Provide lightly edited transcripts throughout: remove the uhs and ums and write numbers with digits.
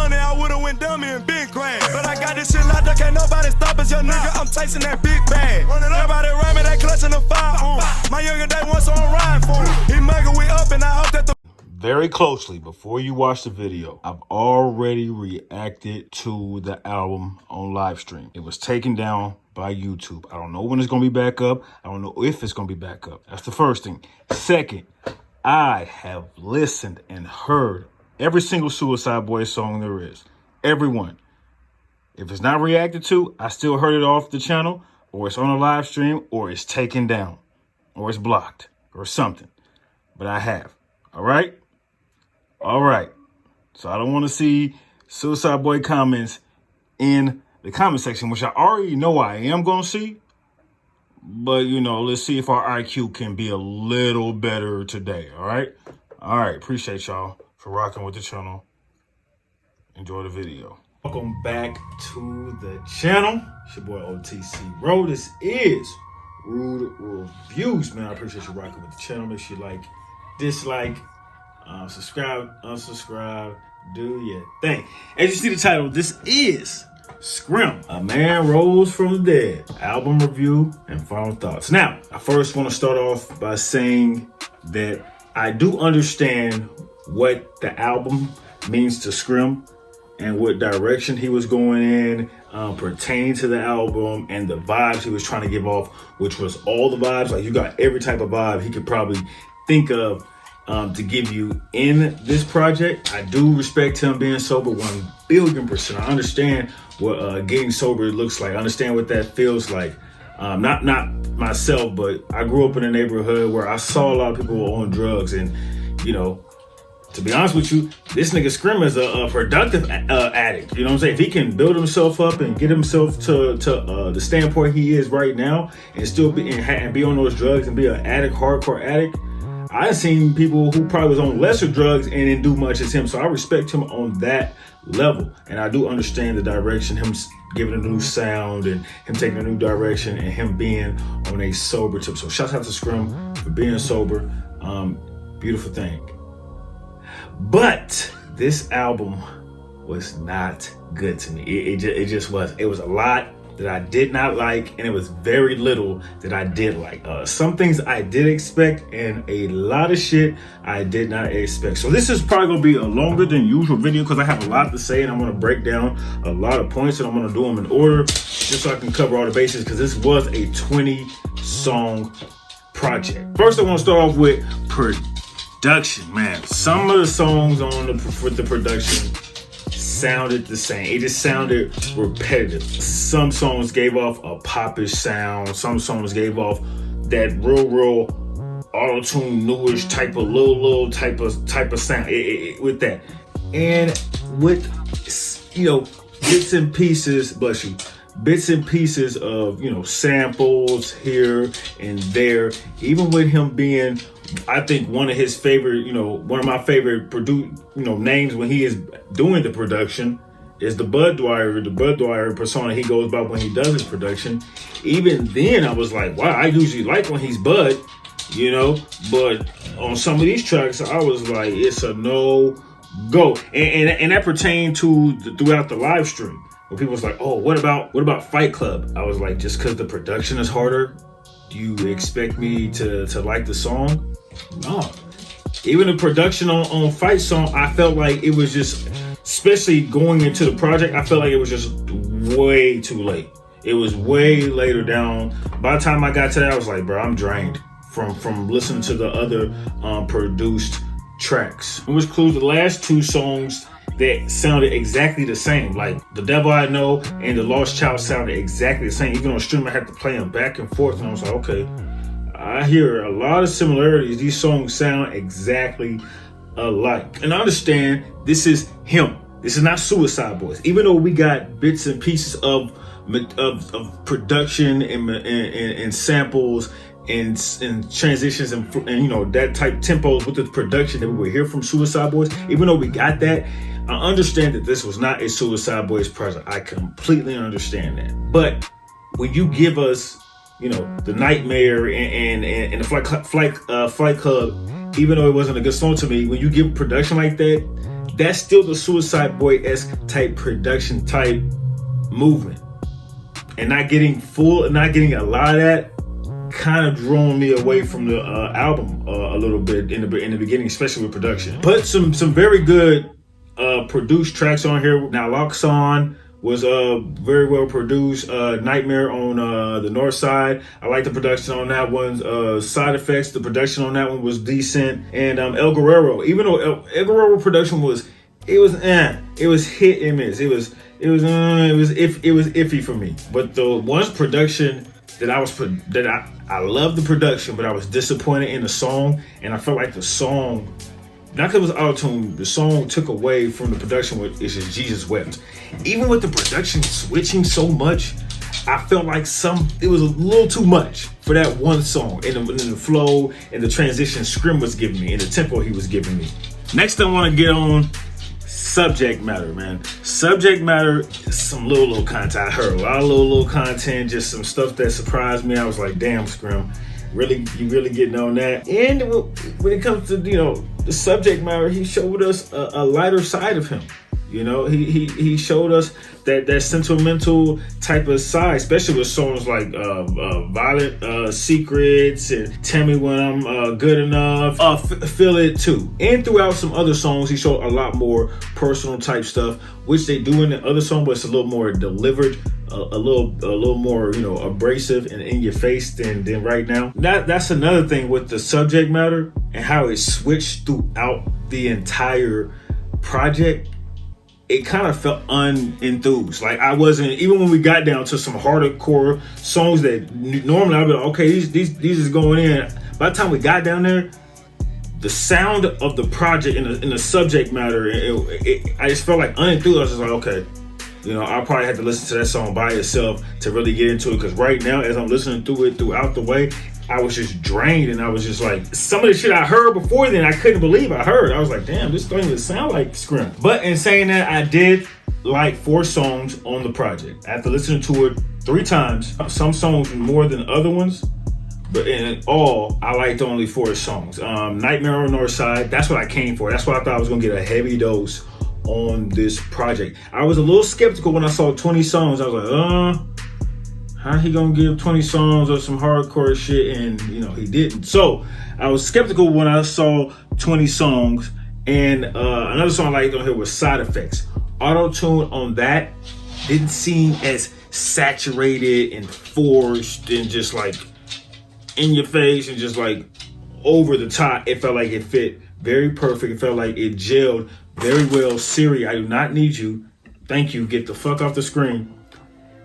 money, I would've went dummy and been grand. But I got this shit locked up, can't nobody stop us, young nigga. I'm chasing that big bag. Everybody around me, they clutching the fire. My younger day once on ride for him. He mugger, we up, and I hope that the very closely before you watch the video, I've already reacted to the album on live stream. It was taken down by YouTube. I don't know when it's gonna be back up. I don't know if it's gonna be back up. That's the first thing. Second, I have listened and heard every single Suicide Boys song there is. Everyone. If it's not reacted to, I still heard it off the channel, or it's on a live stream, or it's taken down, or it's blocked, or something. But I have. All right? All right. So I don't want to see Suicide Boy comments in the comment section, which I already know I am going to see. But, you know, let's see if our IQ can be a little better today. All right. All right. Appreciate y'all for rocking with the channel. Enjoy the video. Welcome back to the channel. It's your boy OTC Ro. This is Rude Reviews, man. I appreciate you rocking with the channel. Make sure you like, dislike, subscribe, unsubscribe, do your thing. As you see the title, this is SCRIM, A Man Rose from the Dead, album review and final thoughts. Now, I first want to start off by saying that I do understand what the album means to SCRIM and what direction he was going in pertaining to the album and the vibes he was trying to give off, which was all the vibes. Like, you got every type of vibe he could probably think of to give you in this project. I do respect him being sober 1,000,000,000%. I understand what getting sober looks like. I understand what that feels like. Not myself, but I grew up in a neighborhood where I saw a lot of people on drugs, and you know, to be honest with you, this nigga SCRIM is a productive addict. You know what I'm saying? If he can build himself up and get himself to the standpoint he is right now, and still be and be on those drugs and be an addict, hardcore addict. I've seen people who probably was on lesser drugs and didn't do much as him. So I respect him on that level. And I do understand the direction, him giving a new sound and him taking a new direction and him being on a sober tip. So shout out to SCRIM for being sober. Beautiful thing. But this album was not good to me. It just was. It was a lot that I did not like, and it was very little that I did like. Some things I did expect, and a lot of shit I did not expect. So this is probably gonna be a longer than usual video because I have a lot to say, and I'm gonna break down a lot of points, and I'm gonna do them in order just so I can cover all the bases, because this was a 20-song project. First, I want to start off with production, man. Some of the songs on the production sounded the same. It just sounded repetitive. Some songs gave off a popish sound. Some songs gave off that real Autotune newish type of little type of sound with that. And with, you know, bits and pieces, bless you, bits and pieces of, you know, samples here and there. Even with him being, I think, one of his favorite, you know, one of my favorite names when he is doing the production is the Bud Dwyer persona he goes by when he does his production. Even then, I was like, wow, I usually like when he's Bud, you know, but on some of these tracks, I was like, it's a no-go. And that pertained to throughout the live stream, where people was like, oh, what about Fight Club? I was like, just because the production is harder, do you expect me to like the song? No. Even the production on Fight Song, I felt like it was just, especially going into the project, I felt like it was just way too late. It was way later down. By the time I got to that, I was like, bro, I'm drained from listening to the other produced tracks. Which includes the last two songs that sounded exactly the same. Like The Devil I Know and The Lost Child sounded exactly the same. Even on stream, I had to play them back and forth, and I was like, okay, I hear a lot of similarities. These songs sound exactly alike. And I understand this is him. This is not Suicide Boys. Even though we got bits and pieces of production and samples and transitions and you know, that type tempos with the production that we would hear from Suicide Boys, even though we got that, I understand that this was not a Suicide Boys project. I completely understand that. But when you give us, you know, the Nightmare and the Flight Club, even though it wasn't a good song to me, when you give production like that, that's still the Suicide Boy-esque type production type movement. And not getting a lot of that kind of drawn me away from the album a little bit in the beginning, especially with production. But some very good produced tracks on here. Naloxone was very well produced. Nightmare on the North Side, I like the production on that one. Side Effects, the production on that one was decent. And El Guerrero, even though El Guerrero production was hit and miss. It was iffy for me. But the one production that I love the production, but I was disappointed in the song, and I felt like the song, not because it was auto-tune, the song took away from the production, which is just Jesus Wept. Even with the production switching so much, I felt like it was a little too much for that one song, and the flow and the transition SCRIM was giving me, and the tempo he was giving me. Next, I want to get on subject matter, man. Subject matter, some little content. I heard a lot of little content, just some stuff that surprised me. I was like, damn, SCRIM, you really getting on that. And when it comes to, the subject matter, he showed us a lighter side of him. He showed us that sentimental type of side, especially with songs like Violent Secrets and Tell Me When I'm Good Enough, Feel It Too. And throughout some other songs, he showed a lot more personal type stuff, which they do in the other song, but it's a little more delivered, a little more, abrasive and in your face than right now. That's another thing with the subject matter and how it switched throughout the entire project. It kind of felt unenthused. Like I wasn't, even when we got down to some hardcore songs that normally I'd be like, okay, these is going in. By the time we got down there, the sound of the project in the subject matter, I just felt like unenthused. I was just like, okay, I probably had to listen to that song by itself to really get into it. Because right now, as I'm listening through it throughout the way, I was just drained, and I was just like, some of the shit I heard before then, I couldn't believe I heard. I was like, damn, this don't even sound like SCRIM. But in saying that, I did like 4 songs on the project. After listening to it 3 times, some songs more than other ones, but in all, I liked only 4 songs. Nightmare on the North Side, that's what I came for. That's why I thought I was gonna get a heavy dose on this project. I was a little skeptical when I saw 20 songs. I was like, how he gonna give 20 songs of some hardcore shit? And he didn't. So I was skeptical when I saw 20 songs. And another song I liked on here was Side Effects. Auto-tune on that didn't seem as saturated and forced and just like in your face and just like over the top. It felt like it fit very perfect. It felt like it gelled very well. Siri, I do not need you. Thank you. Get the fuck off the screen.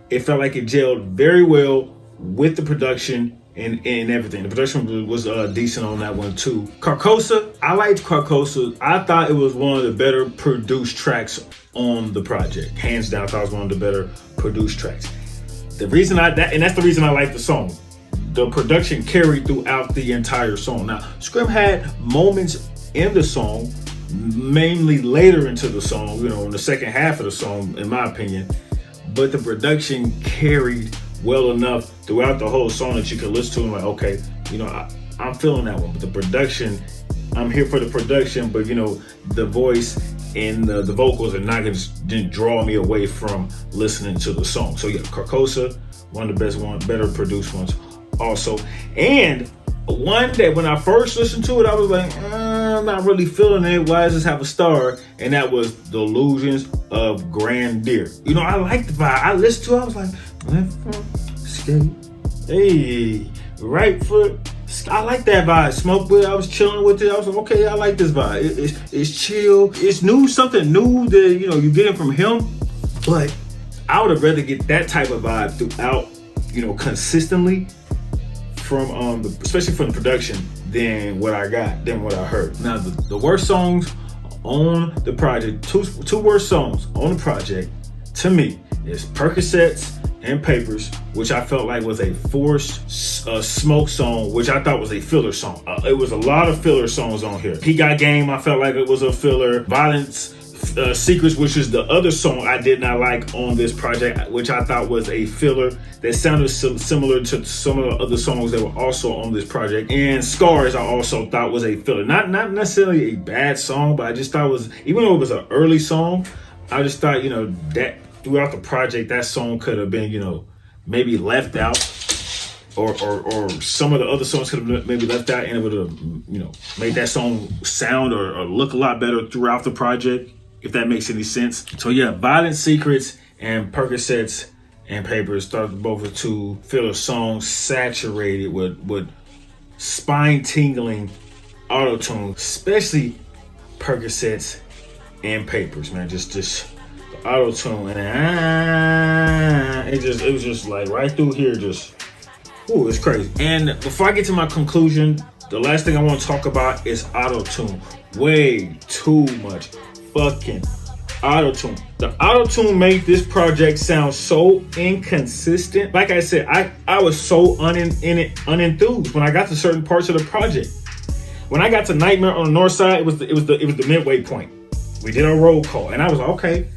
It felt like it gelled very well with the production and everything. The production was decent on that one too. Carcosa, I liked Carcosa. I thought it was one of the better produced tracks on the project. Hands down, I thought it was one of the better produced tracks. The reason that's the reason I like the song. The production carried throughout the entire song. Now, SCRIM had moments in the song, mainly later into the song, in the second half of the song, in my opinion. But the production carried well enough throughout the whole song that you could listen to and like, okay, I'm feeling that one. But the production, I'm here for the production, but the voice and the vocals are not didn't draw me away from listening to the song. So yeah, Carcosa, one of the best ones, better produced ones also. And one that when I first listened to it, I was like, I'm not really feeling it. Why does this have a star? And that was The Illusions of Grandeur. I liked the vibe. I listened to it, I was like, left foot, skate, hey, right foot. I like that vibe. Smoke with it, I was chilling with it. I was like, okay, I like this vibe. It's chill. It's new, something new that, you getting from him. But I would have rather get that type of vibe throughout, consistently from especially from the production than what I heard. Now the worst songs on the project, two worst songs on the project to me is Percocets and Papers, which I felt like was a forced smoke song, which I thought was a filler song. It was a lot of filler songs on here. He Got Game, I felt like it was a filler. Violence Secrets, which is the other song I did not like on this project, which I thought was a filler that sounded similar to some of the other songs that were also on this project. And Scars I also thought was a filler. Not necessarily a bad song, but I just thought it was, even though it was an early song, I just thought, that throughout the project, that song could have been, maybe left out. Or some of the other songs could have maybe left out, and it would have, made that song sound or look a lot better throughout the project, if that makes any sense. So yeah, Violent Secrets and Percocets and Papers, thought both of two filler songs saturated with spine-tingling auto-tune, especially Percocets and Papers, man. Just the auto-tune, and it was just like right through here, just. Ooh, it's crazy. And before I get to my conclusion, the last thing I want to talk about is Autotune. Way too much fucking Autotune. The Autotune made this project sound so inconsistent. Like I said, I was so unenthused when I got to certain parts of the project. When I got to Nightmare on the North Side, it was the midway point. We did a roll call, and I was like, okay.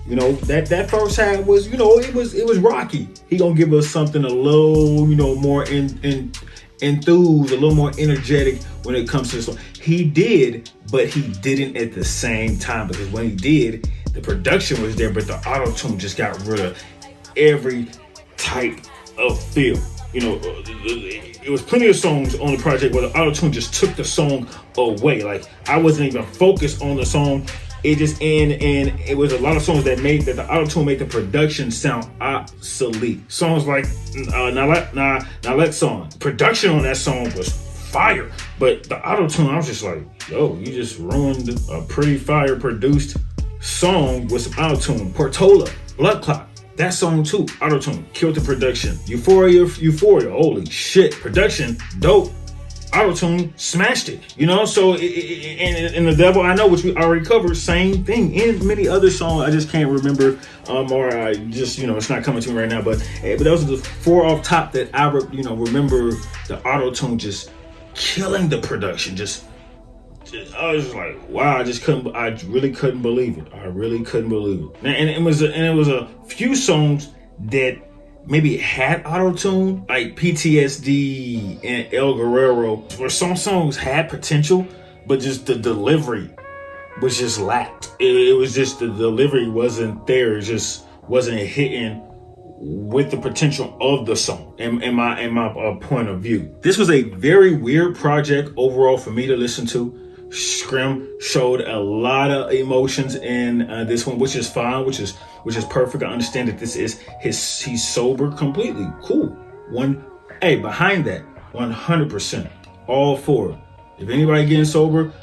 That first half was, it was rocky. He gonna give us something a little, more enthused, a little more energetic when it comes to this song. He did, but he didn't at the same time, because when he did, the production was there, but the auto-tune just got rid of every type of feel. It was plenty of songs on the project where the auto-tune just took the song away. Like, I wasn't even focused on the song. It just and it was a lot of songs that the auto-tune made the production sound obsolete. Songs like Now Let Song. Production on that song was fire, but the auto-tune, I was just like, yo, you just ruined a pretty fire produced song with some auto-tune. Portola, Blood Clot. That song too, auto-tune, killed the production. Euphoria, holy shit, production, dope. Autotune smashed it, so in The Devil I Know, which we already covered, same thing. And many other songs I just can't remember, or I just, it's not coming to me right now, but those are the four off top that I remember the autotune just killing the production. I was just like, wow, I really couldn't believe it. And it was a few songs that maybe it had auto-tune, like PTSD and El Guerrero, where some songs had potential, but just the delivery was just lacked. It was just the delivery wasn't there. It just wasn't hitting with the potential of the song in my point of view. This was a very weird project overall for me to listen to. SCRIM showed a lot of emotions in this one, which is fine, which is perfect. I understand that this is he's sober completely. Cool. Behind that, 100%, all for it. If anybody getting sober,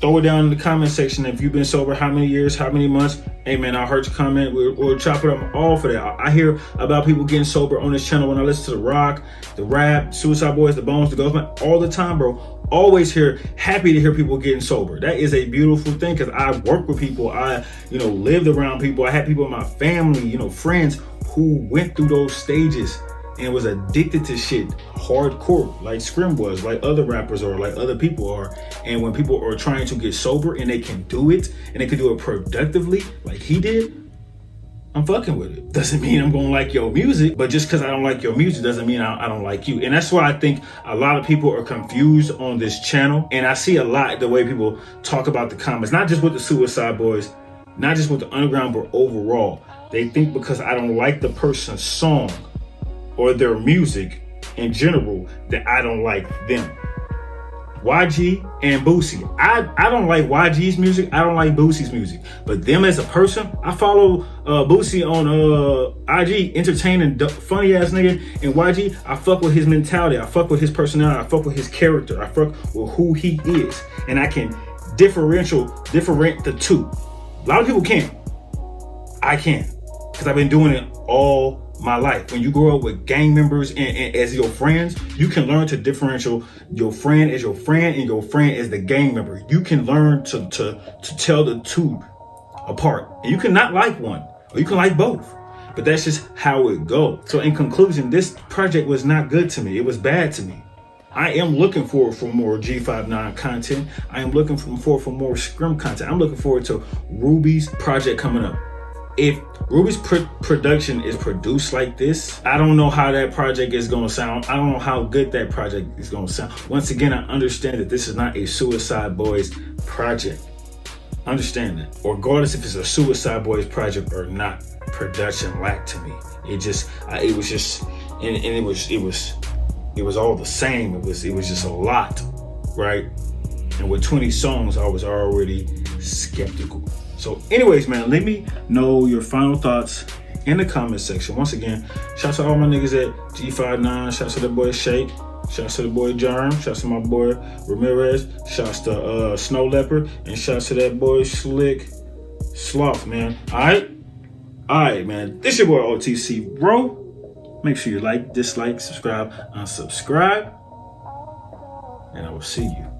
throw it down in the comment section. If you've been sober, how many years, how many months? Hey man, I heard your comment. We'll chop it up. All for that. I hear about people getting sober on this channel when I listen to the rock, the rap, Suicide Boys, the Bones, the Ghostman, all the time, bro. Always happy to hear people getting sober. That is a beautiful thing, because I work with people. I, lived around people. I had people in my family, friends who went through those stages and was addicted to shit hardcore, like SCRIM was, like other rappers are, like other people are. And when people are trying to get sober and they can do it, and they can do it productively like he did, I'm fucking with it. Doesn't mean I'm gonna like your music, but just because I don't like your music doesn't mean I don't like you. And that's why I think a lot of people are confused on this channel. And I see a lot the way people talk about the comments, not just with the Suicide Boys, not just with the underground, but overall. They think because I don't like the person's song or their music in general that I don't like them. YG and Boosie. I don't like YG's music. I don't like Boosie's music. But them as a person, I follow Boosie on IG, entertaining, funny ass nigga. And YG, I fuck with his mentality. I fuck with his personality. I fuck with his character. I fuck with who he is. And I can different the two. A lot of people can't. I can. Because I've been doing it all my life. When you grow up with gang members and as your friends, you can learn to differentiate your friend as your friend and your friend as the gang member. You can learn to tell the two apart. And you can not like one, or you can like both. But that's just how it goes. So in conclusion, this project was not good to me. It was bad to me. I am looking forward for more G59 content. I am looking forward for more SCRIM content. I'm looking forward to Ruby's project coming up. If Ruby's production is produced like this, I don't know how that project is going to sound. I don't know how good that project is going to sound. Once again, I understand that this is not a Suicide Boys project. Understand that. Regardless if it's a Suicide Boys project or not, production lacked to me. It was all the same. It was just a lot, right? And with 20 songs, I was already skeptical. So anyways, man, let me know your final thoughts in the comment section. Once again, shouts to all my niggas at G59. Shouts to the boy Shake. Shouts to the boy Germ. Shouts to my boy Ramirez. Shouts to Snow Leopard. And shouts to that boy Slick Sloth, man. All right, man. This your boy OTC, bro. Make sure you like, dislike, subscribe, unsubscribe. And I will see you